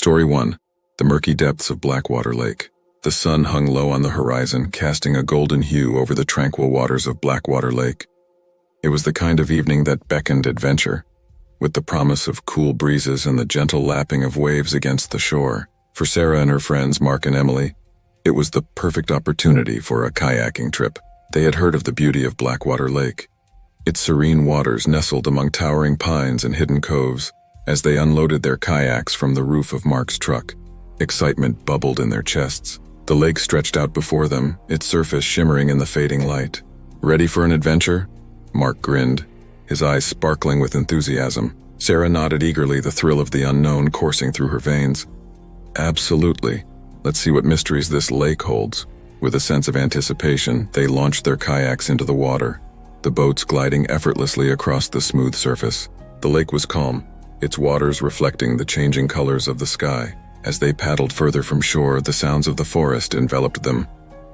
Story 1. The murky depths of Blackwater Lake. The sun hung low on the horizon, casting a golden hue over the tranquil waters of Blackwater Lake. It was the kind of evening that beckoned adventure, with the promise of cool breezes and the gentle lapping of waves against the shore. For Sarah and her friends, Mark and Emily, it was the perfect opportunity for a kayaking trip. They had heard of the beauty of Blackwater Lake. Its serene waters nestled among towering pines and hidden coves. As they unloaded their kayaks from the roof of Mark's truck, excitement bubbled in their chests. The lake stretched out before them, its surface shimmering in the fading light. Ready for an adventure? Mark grinned, his eyes sparkling with enthusiasm. Sarah nodded eagerly, the thrill of the unknown coursing through her veins. Absolutely. Let's see what mysteries this lake holds. With a sense of anticipation, they launched their kayaks into the water, the boats gliding effortlessly across the smooth surface. The lake was calm, its waters reflecting the changing colors of the sky. As they paddled further from shore, the sounds of the forest enveloped them.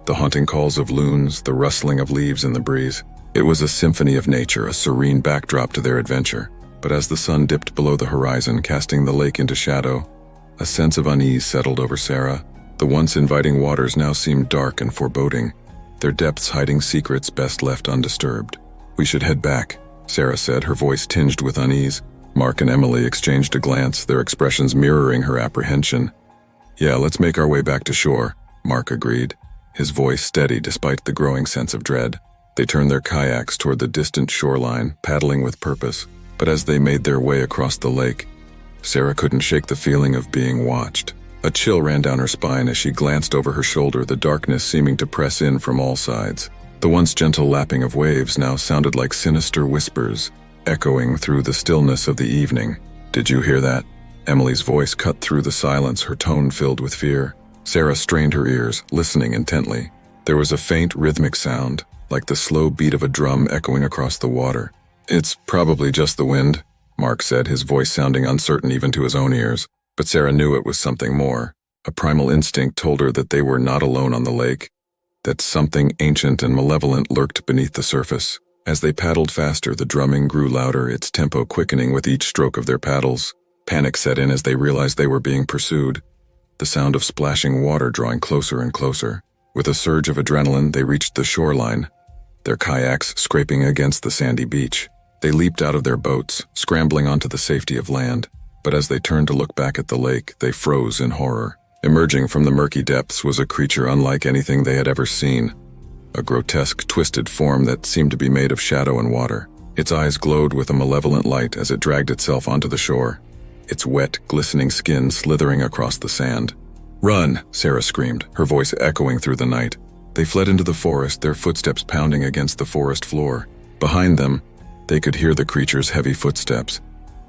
The haunting calls of loons, the rustling of leaves in the breeze. It was a symphony of nature, a serene backdrop to their adventure. But as the sun dipped below the horizon, casting the lake into shadow, a sense of unease settled over Sarah. The once inviting waters now seemed dark and foreboding, their depths hiding secrets best left undisturbed. "We should head back," Sarah said, her voice tinged with unease. Mark and Emily exchanged a glance, their expressions mirroring her apprehension. "Yeah, let's make our way back to shore," Mark agreed, his voice steady despite the growing sense of dread. They turned their kayaks toward the distant shoreline, paddling with purpose. But as they made their way across the lake, Sarah couldn't shake the feeling of being watched. A chill ran down her spine as she glanced over her shoulder, the darkness seeming to press in from all sides. The once gentle lapping of waves now sounded like sinister whispers, echoing through the stillness of the evening. "Did you hear that?" Emily's voice cut through the silence, her tone filled with fear. Sarah strained her ears, listening intently. There was a faint rhythmic sound, like the slow beat of a drum echoing across the water. "It's probably just the wind," Mark said, his voice sounding uncertain even to his own ears. But Sarah knew it was something more. A primal instinct told her that they were not alone on the lake, that something ancient and malevolent lurked beneath the surface. As they paddled faster, the drumming grew louder, its tempo quickening with each stroke of their paddles. Panic set in as they realized they were being pursued, the sound of splashing water drawing closer and closer. With a surge of adrenaline, they reached the shoreline, their kayaks scraping against the sandy beach. They leaped out of their boats, scrambling onto the safety of land. But as they turned to look back at the lake, they froze in horror. Emerging from the murky depths was a creature unlike anything they had ever seen. A grotesque, twisted form that seemed to be made of shadow and water. Its eyes glowed with a malevolent light as it dragged itself onto the shore, its wet, glistening skin slithering across the sand. "Run!" Sarah screamed, her voice echoing through the night. They fled into the forest, their footsteps pounding against the forest floor. Behind them, they could hear the creature's heavy footsteps,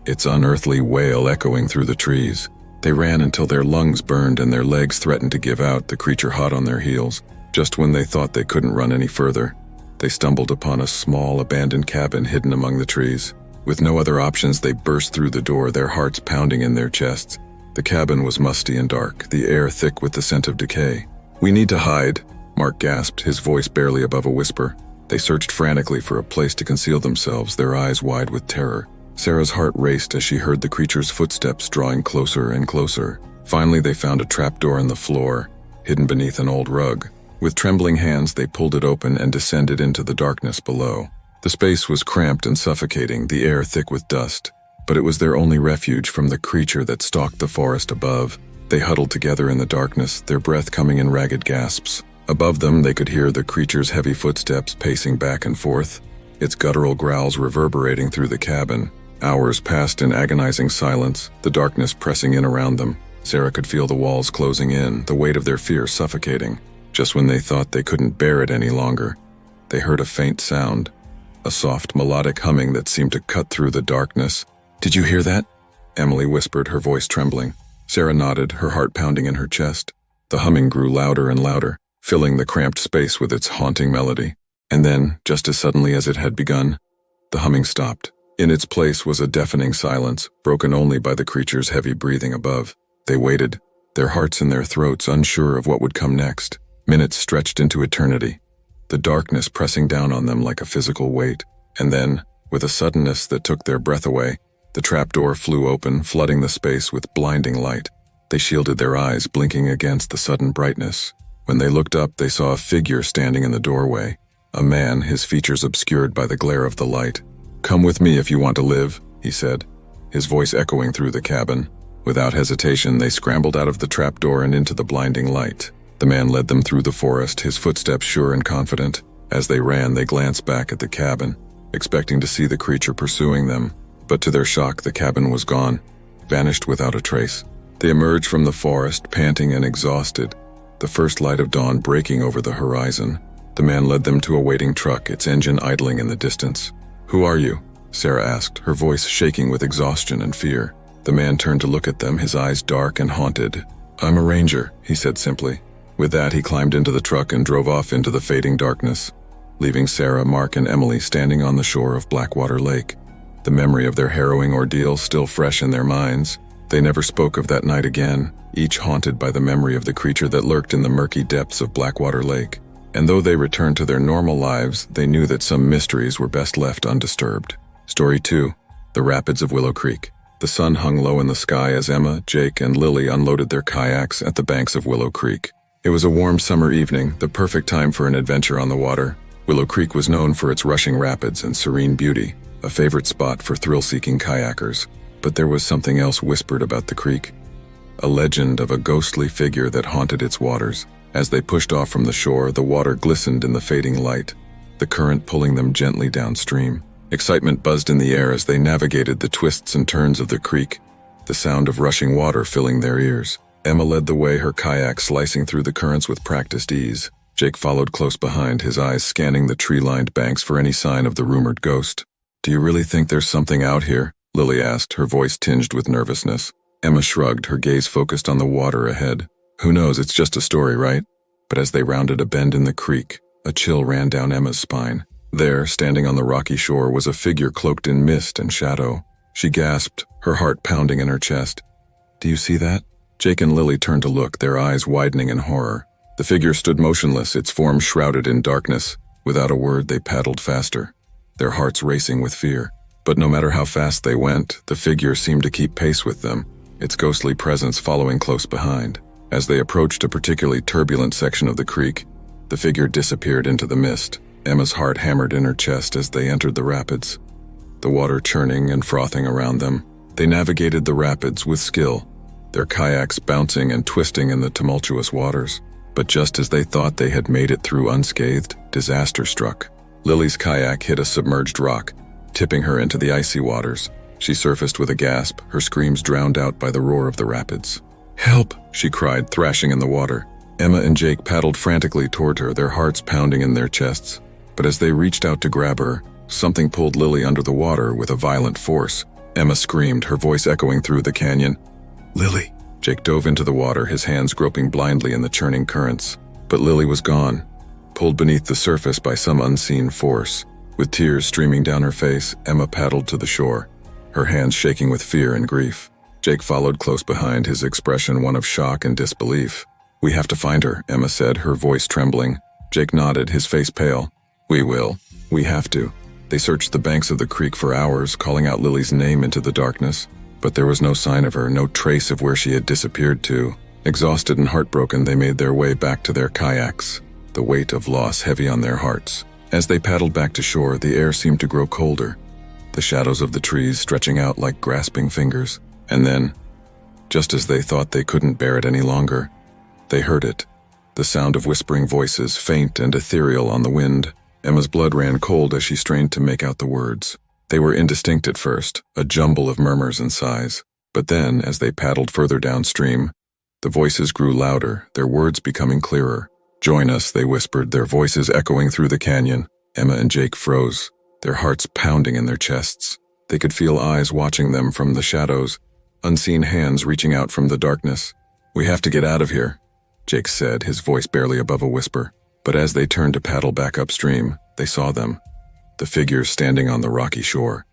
its unearthly wail echoing through the trees. They ran until their lungs burned and their legs threatened to give out, the creature hot on their heels. Just when they thought they couldn't run any further, they stumbled upon a small, abandoned cabin hidden among the trees. With no other options, they burst through the door, their hearts pounding in their chests. The cabin was musty and dark, the air thick with the scent of decay. "We need to hide," Mark gasped, his voice barely above a whisper. They searched frantically for a place to conceal themselves, their eyes wide with terror. Sarah's heart raced as she heard the creature's footsteps drawing closer and closer. Finally, they found a trapdoor in the floor, hidden beneath an old rug. With trembling hands, they pulled it open and descended into the darkness below. The space was cramped and suffocating, the air thick with dust, but it was their only refuge from the creature that stalked the forest above. They huddled together in the darkness, their breath coming in ragged gasps. Above them, they could hear the creature's heavy footsteps pacing back and forth, its guttural growls reverberating through the cabin. Hours passed in agonizing silence, the darkness pressing in around them. Sarah could feel the walls closing in, the weight of their fear suffocating. Just when they thought they couldn't bear it any longer, they heard a faint sound, a soft melodic humming that seemed to cut through the darkness. "Did you hear that?" Emily whispered, her voice trembling. Sarah nodded, her heart pounding in her chest. The humming grew louder and louder, filling the cramped space with its haunting melody. And then, just as suddenly as it had begun, the humming stopped. In its place was a deafening silence, broken only by the creature's heavy breathing above. They waited, their hearts in their throats, unsure of what would come next. Minutes stretched into eternity, the darkness pressing down on them like a physical weight. And then, with a suddenness that took their breath away, the trapdoor flew open, flooding the space with blinding light. They shielded their eyes, blinking against the sudden brightness. When they looked up, they saw a figure standing in the doorway. A man, his features obscured by the glare of the light. "Come with me if you want to live," he said, his voice echoing through the cabin. Without hesitation, they scrambled out of the trapdoor and into the blinding light. The man led them through the forest, his footsteps sure and confident. As they ran, they glanced back at the cabin, expecting to see the creature pursuing them. But to their shock, the cabin was gone, vanished without a trace. They emerged from the forest, panting and exhausted, the first light of dawn breaking over the horizon. The man led them to a waiting truck, its engine idling in the distance. "Who are you?" Sarah asked, her voice shaking with exhaustion and fear. The man turned to look at them, his eyes dark and haunted. "I'm a ranger," he said simply. With that, he climbed into the truck and drove off into the fading darkness, leaving Sarah, Mark, and Emily standing on the shore of Blackwater Lake. The memory of their harrowing ordeal still fresh in their minds. They never spoke of that night again, each haunted by the memory of the creature that lurked in the murky depths of Blackwater Lake. And though they returned to their normal lives, they knew that some mysteries were best left undisturbed. Story 2. The Rapids of Willow Creek. The sun hung low in the sky as Emma, Jake, and Lily unloaded their kayaks at the banks of Willow Creek. It was a warm summer evening, the perfect time for an adventure on the water. Willow Creek was known for its rushing rapids and serene beauty, a favorite spot for thrill-seeking kayakers. But there was something else whispered about the creek. A legend of a ghostly figure that haunted its waters. As they pushed off from the shore, the water glistened in the fading light, the current pulling them gently downstream. Excitement buzzed in the air as they navigated the twists and turns of the creek, the sound of rushing water filling their ears. Emma led the way, her kayak slicing through the currents with practiced ease. Jake followed close behind, his eyes scanning the tree-lined banks for any sign of the rumored ghost. "Do you really think there's something out here?" Lily asked, her voice tinged with nervousness. Emma shrugged, her gaze focused on the water ahead. "Who knows, it's just a story, right?" But as they rounded a bend in the creek, a chill ran down Emma's spine. There, standing on the rocky shore, was a figure cloaked in mist and shadow. She gasped, her heart pounding in her chest. "Do you see that?" Jake and Lily turned to look, their eyes widening in horror. The figure stood motionless, its form shrouded in darkness. Without a word, they paddled faster, their hearts racing with fear. But no matter how fast they went, the figure seemed to keep pace with them, its ghostly presence following close behind. As they approached a particularly turbulent section of the creek, the figure disappeared into the mist. Emma's heart hammered in her chest as they entered the rapids, the water churning and frothing around them. They navigated the rapids with skill, their kayaks bouncing and twisting in the tumultuous waters. But just as they thought they had made it through unscathed, disaster struck. Lily's kayak hit a submerged rock, tipping her into the icy waters. She surfaced with a gasp, her screams drowned out by the roar of the rapids. "Help!" she cried, thrashing in the water. Emma and Jake paddled frantically toward her, their hearts pounding in their chests. But as they reached out to grab her, something pulled Lily under the water with a violent force. Emma screamed, her voice echoing through the canyon. "Lily!" Jake dove into the water, his hands groping blindly in the churning currents. But Lily was gone, pulled beneath the surface by some unseen force. With tears streaming down her face, Emma paddled to the shore, her hands shaking with fear and grief. Jake followed close behind, his expression one of shock and disbelief. "We have to find her," Emma said, her voice trembling. Jake nodded, his face pale. "We will. We have to." They searched the banks of the creek for hours, calling out Lily's name into the darkness. But there was no sign of her, no trace of where she had disappeared to. Exhausted and heartbroken, they made their way back to their kayaks, the weight of loss heavy on their hearts. As they paddled back to shore, the air seemed to grow colder, the shadows of the trees stretching out like grasping fingers. And then, just as they thought they couldn't bear it any longer, they heard it. The sound of whispering voices, faint and ethereal on the wind. Emma's blood ran cold as she strained to make out the words. They were indistinct at first, a jumble of murmurs and sighs. But then, as they paddled further downstream, the voices grew louder, their words becoming clearer. "Join us," they whispered, their voices echoing through the canyon. Emma and Jake froze, their hearts pounding in their chests. They could feel eyes watching them from the shadows, unseen hands reaching out from the darkness. "We have to get out of here," Jake said, his voice barely above a whisper. But as they turned to paddle back upstream, they saw them, the figures standing on the rocky shore,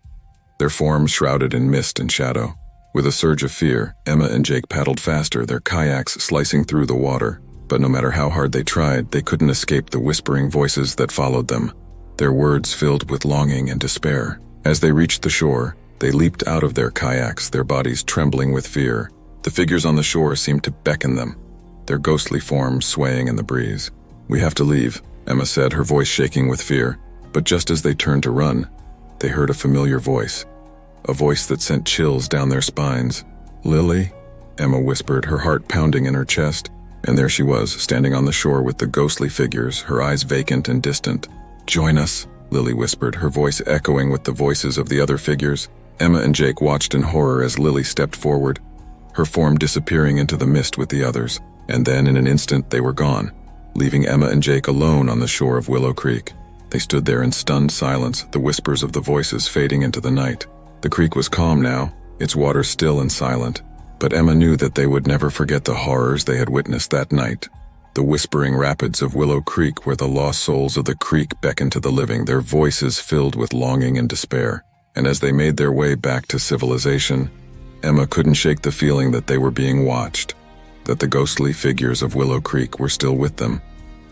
their forms shrouded in mist and shadow. With a surge of fear, Emma and Jake paddled faster, their kayaks slicing through the water. But no matter how hard they tried, they couldn't escape the whispering voices that followed them, their words filled with longing and despair. As they reached the shore, they leaped out of their kayaks, their bodies trembling with fear. The figures on the shore seemed to beckon them, their ghostly forms swaying in the breeze. "We have to leave," Emma said, her voice shaking with fear. But just as they turned to run, they heard a familiar voice, a voice that sent chills down their spines. "Lily?" Emma whispered, her heart pounding in her chest. And there she was, standing on the shore with the ghostly figures, her eyes vacant and distant. "Join us," Lily whispered, her voice echoing with the voices of the other figures. Emma and Jake watched in horror as Lily stepped forward, her form disappearing into the mist with the others. And then, in an instant, they were gone, leaving Emma and Jake alone on the shore of Willow Creek. They stood there in stunned silence, the whispers of the voices fading into the night. The creek was calm now, its waters still and silent. But Emma knew that they would never forget the horrors they had witnessed that night. The whispering rapids of Willow Creek, where the lost souls of the creek beckoned to the living, their voices filled with longing and despair. And as they made their way back to civilization, Emma couldn't shake the feeling that they were being watched, that the ghostly figures of Willow Creek were still with them,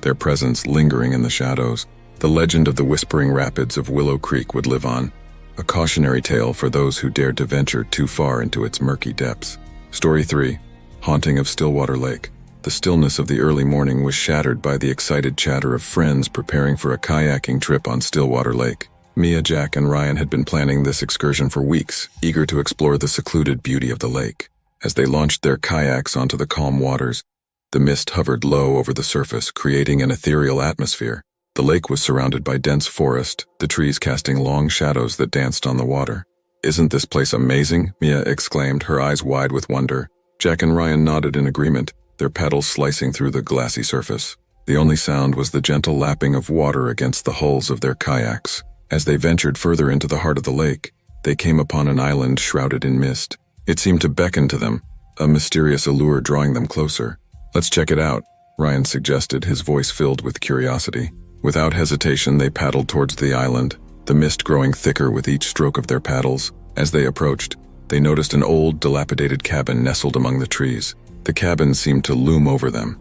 their presence lingering in the shadows. The legend of the whispering rapids of Willow Creek would live on, a cautionary tale for those who dared to venture too far into its murky depths. Story 3. Haunting of Stillwater Lake. The stillness of the early morning was shattered by the excited chatter of friends preparing for a kayaking trip on Stillwater Lake. Mia, Jack, and Ryan had been planning this excursion for weeks, eager to explore the secluded beauty of the lake. As they launched their kayaks onto the calm waters, the mist hovered low over the surface, creating an ethereal atmosphere. The lake was surrounded by dense forest, the trees casting long shadows that danced on the water. "Isn't this place amazing?" Mia exclaimed, her eyes wide with wonder. Jack and Ryan nodded in agreement, their paddles slicing through the glassy surface. The only sound was the gentle lapping of water against the hulls of their kayaks. As they ventured further into the heart of the lake, they came upon an island shrouded in mist. It seemed to beckon to them, a mysterious allure drawing them closer. "Let's check it out," Ryan suggested, his voice filled with curiosity. Without hesitation, they paddled towards the island, the mist growing thicker with each stroke of their paddles. As they approached, they noticed an old, dilapidated cabin nestled among the trees. The cabin seemed to loom over them,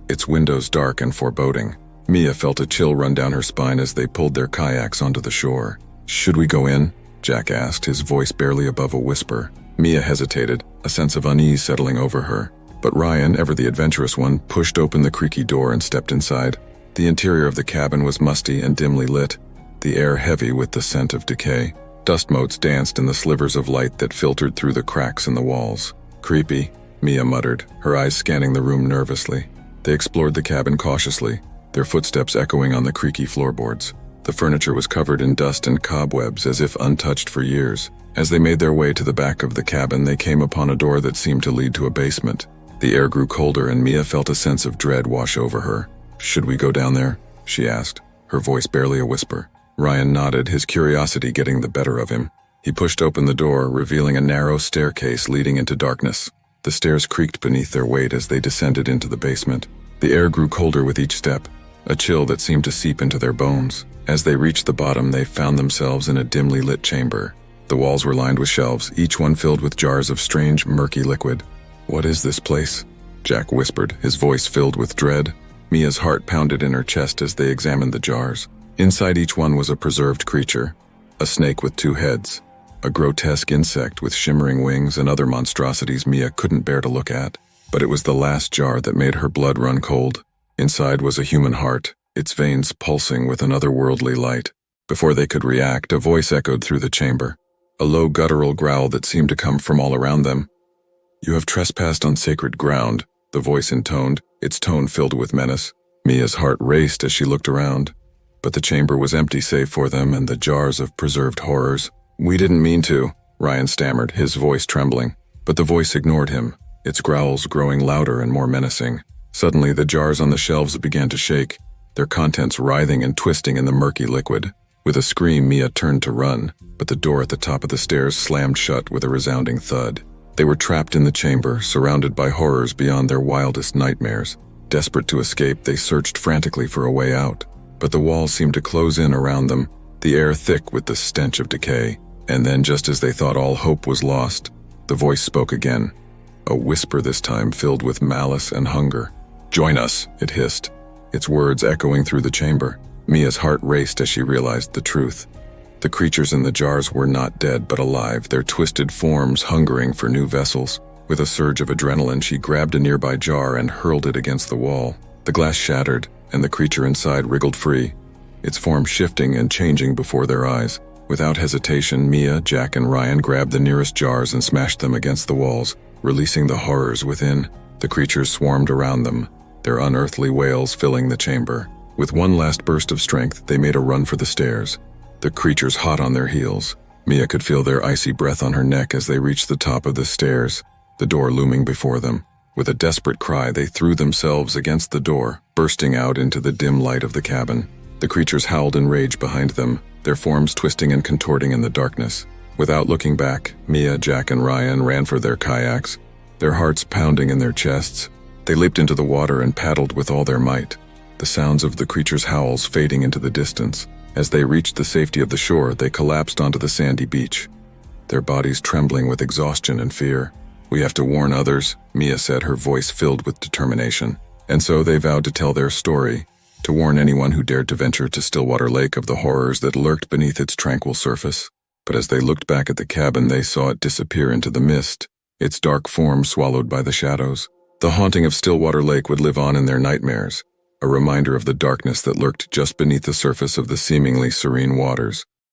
its windows dark and foreboding. Mia felt a chill run down her spine as they pulled their kayaks onto the shore. "Should we go in?" Jack asked, his voice barely above a whisper. Mia hesitated, a sense of unease settling over her. But Ryan, ever the adventurous one, pushed open the creaky door and stepped inside. The interior of the cabin was musty and dimly lit, the air heavy with the scent of decay. Dust motes danced in the slivers of light that filtered through the cracks in the walls. "Creepy," Mia muttered, her eyes scanning the room nervously. They explored the cabin cautiously, their footsteps echoing on the creaky floorboards. The furniture was covered in dust and cobwebs as if untouched for years. As they made their way to the back of the cabin, they came upon a door that seemed to lead to a basement. The air grew colder and Mia felt a sense of dread wash over her. "Should we go down there?" she asked, her voice barely a whisper. Ryan nodded, his curiosity getting the better of him. He pushed open the door, revealing a narrow staircase leading into darkness. The stairs creaked beneath their weight as they descended into the basement. The air grew colder with each step, a chill that seemed to seep into their bones. As they reached the bottom, they found themselves in a dimly lit chamber. The walls were lined with shelves, each one filled with jars of strange, murky liquid. "What is this place?" Jack whispered, his voice filled with dread. Mia's heart pounded in her chest as they examined the jars. Inside each one was a preserved creature, a snake with 2 heads, a grotesque insect with shimmering wings, and other monstrosities Mia couldn't bear to look at. But it was the last jar that made her blood run cold. Inside was a human heart, its veins pulsing with an otherworldly light. Before they could react, a voice echoed through the chamber, a low guttural growl that seemed to come from all around them. "You have trespassed on sacred ground," the voice intoned, its tone filled with menace. Mia's heart raced as she looked around, but the chamber was empty save for them and the jars of preserved horrors. "We didn't mean to," Ryan stammered, his voice trembling. But the voice ignored him, its growls growing louder and more menacing. Suddenly, the jars on the shelves began to shake, their contents writhing and twisting in the murky liquid. With a scream, Mia turned to run, but the door at the top of the stairs slammed shut with a resounding thud. They were trapped in the chamber, surrounded by horrors beyond their wildest nightmares. Desperate to escape, they searched frantically for a way out. But the walls seemed to close in around them, the air thick with the stench of decay. And then, just as they thought all hope was lost, the voice spoke again, a whisper this time filled with malice and hunger. "Join us," it hissed, its words echoing through the chamber. Mia's heart raced as she realized the truth. The creatures in the jars were not dead but alive, their twisted forms hungering for new vessels. With a surge of adrenaline, she grabbed a nearby jar and hurled it against the wall. The glass shattered, and the creature inside wriggled free, its form shifting and changing before their eyes. Without hesitation, Mia, Jack, and Ryan grabbed the nearest jars and smashed them against the walls, releasing the horrors within. The creatures swarmed around them, their unearthly wails filling the chamber. With one last burst of strength, they made a run for the stairs, the creatures hot on their heels. Mia could feel their icy breath on her neck as they reached the top of the stairs, the door looming before them. With a desperate cry, they threw themselves against the door, bursting out into the dim light of the cabin. The creatures howled in rage behind them, their forms twisting and contorting in the darkness. Without looking back, Mia, Jack, and Ryan ran for their kayaks, their hearts pounding in their chests. They leaped into the water and paddled with all their might, the sounds of the creatures' howls fading into the distance. As they reached the safety of the shore, they collapsed onto the sandy beach, their bodies trembling with exhaustion and fear. "We have to warn others," Mia said, her voice filled with determination. And so they vowed to tell their story, to warn anyone who dared to venture to Stillwater Lake of the horrors that lurked beneath its tranquil surface. But as they looked back at the cabin, they saw it disappear into the mist, its dark form swallowed by the shadows. The haunting of Stillwater Lake would live on in their nightmares, a reminder of the darkness that lurked just beneath the surface of the seemingly serene waters.